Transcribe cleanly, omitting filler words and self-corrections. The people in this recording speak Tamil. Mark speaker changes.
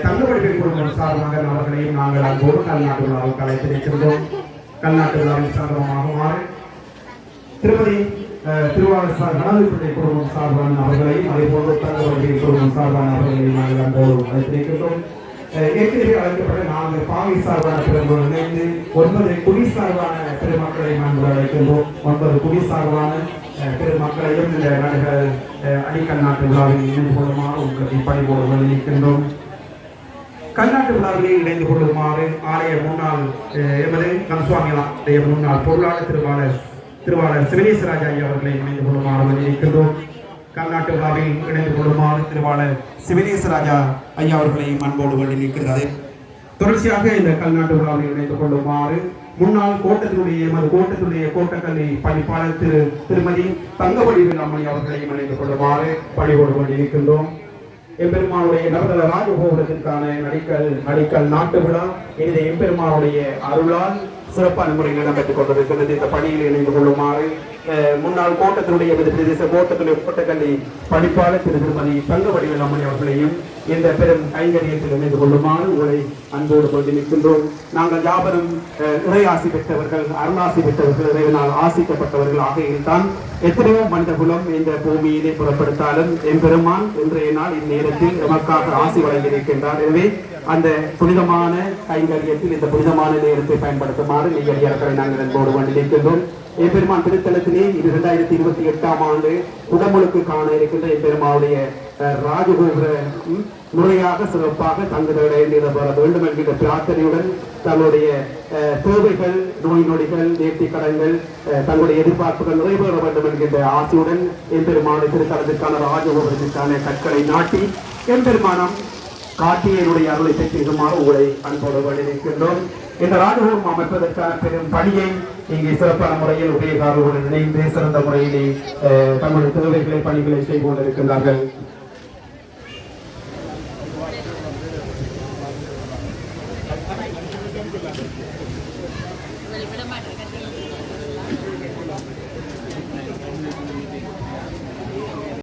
Speaker 1: தங்கவடிவை குடும்பம் சார்பாக அவர்களையும் நாங்கள் அன்போடு கல்நாட்டு விழாவுக்கு அழைத்திருக்கின்றோம். கல்நாட்டு விழாவின் சார்பமாக திருமதி திருவாளர் கணவர்களுடைய குடும்பம் சார்பான அவர்களையும் அதேபோன்று தங்கவடிவை குடும்பம் சார்பான அவர்களையும் நாங்கள் அன்போடு அழைத்திருக்கின்றோம். ஏற்கனவே அழைக்கப்பட்ட 4 பாவை சார்பான பெருமக்கள் இணைந்து 9 குடி சார்பான பெருமக்களையும் அன்போடு அழைக்கின்றோம். 9 குடி சார்பான பெருமக்களையும் இந்த நடிகர் அடிக்கல் நாட்டு விழாவில் இணைந்து கொள்ளுமாறு உங்களுக்கு பணிபோடு வலிக்கின்றோம். கல்நாட்டு விழாவிலே இணைந்து கொள்ளுமாறு ஆலய முன்னாள் எமது கம்சுவாமியுடைய முன்னாள் பொருளாளர் திருவாளர் சிவனேஸ்வராஜ ஐயா அவர்களை இணைந்து கொள்ளுமாறு வலிக்கின்றோம். கல்நாட்டு விழாவில் இணைந்து கொள்ளுமாறு திருவாளர் சிவனேஸ்வராஜா ஐயா அவர்களை அன்போடு வலிக்கின்றது. தொடர்ச்சியாக இந்த கல்நாட்டு விழாவில் இணைந்து கொள்ளுமாறு முன்னாள் கோட்டத்தினுடைய கோட்டக்கல்வி பணிப்பாளர் திருமதி தங்கவடிவில் அம்மணி அவர்களை இணைந்து கொள்ளுமாறு பணிவோடு கொண்டிருக்கின்றோம். எம்பெருமானுடைய நவதள ராஜகோபுரத்திற்கான நடிக்கல் நாட்டு விழா இந்த எம்பெருமானுடைய அருளால் சிறப்பான முறையில் இடம்பெற்றுக் கொண்டிருக்கிறது. இந்த பணியில் இணைந்து கொள்ளுமாறு முன்னாள் கோட்டத்தினுடைய பிரதேச கோட்டத்தினுடைய கோட்டக்கல்வி பணிப்பாளர் திருமதி தங்கவடிவில் அம்மணி அவர்களையும் இந்த பெரும் கைங்கரியத்தில் இணைந்து கொள்ளுமாறு உங்களை அன்போடு கொண்டு நிற்கின்றோம். நாங்கள் யாவரும் இறையாசி பெற்றவர்கள், அருளாசி பெற்றவர்கள், இறைவனால் ஆசிக்கப்பட்டவர்கள் ஆகையில்தான் எத்தனையோ மனித குலம் இந்த பூமியிலே புறப்படுத்தாலும் எம்பெருமான் இன்றைய நாள் இந்நேரத்தில் எமக்காக ஆசி வழங்கியிருக்கின்றார். எனவே அந்த புனிதமான கைங்கரியத்தில் இந்த புனிதமான நேரத்தை பயன்படுத்துமாறு நெய்யடியார்களை நாங்கள் அன்போடு கொண்டிருக்கின்றோம். எம்பெருமான் திருத்தலத்திலே இது 2028ஆம் ஆண்டு உடம்புக்கு காண இருக்கின்ற எம்பெருமானுடைய ராஜகோபுர முறையாக சிறப்பாக தங்குதலை நிறுவ வேண்டும் என்கின்ற பிரார்த்தனையுடன் தங்களுடைய தேவைகள், நோய் நொடிகள், நேர்த்தி கடன்கள், தங்களுடைய எதிர்பார்ப்புகள் நிறைவேற வேண்டும் என்கின்ற ஆசையுடன் எம்பெருமானுடைய திருத்தலத்திற்கான ராஜகோபுரத்திற்கான கற்களை நாட்டி எம்பெருமானம் காட்டியனுடைய அருளை பெற்றிருக்குமாறு உங்களை அன்போடு வழியிருக்கின்றோம். இந்த ராஜகோபுரம் அமைப்பதற்கான பெரும் பணியை இங்கே சிறப்பான முறையில் உதயகாரர்களுடன் இணைந்து சிறந்த முறையிலே தங்களுடைய தேவைகளை பணிகளை செய்து கொண்டிருக்கின்றார்கள்.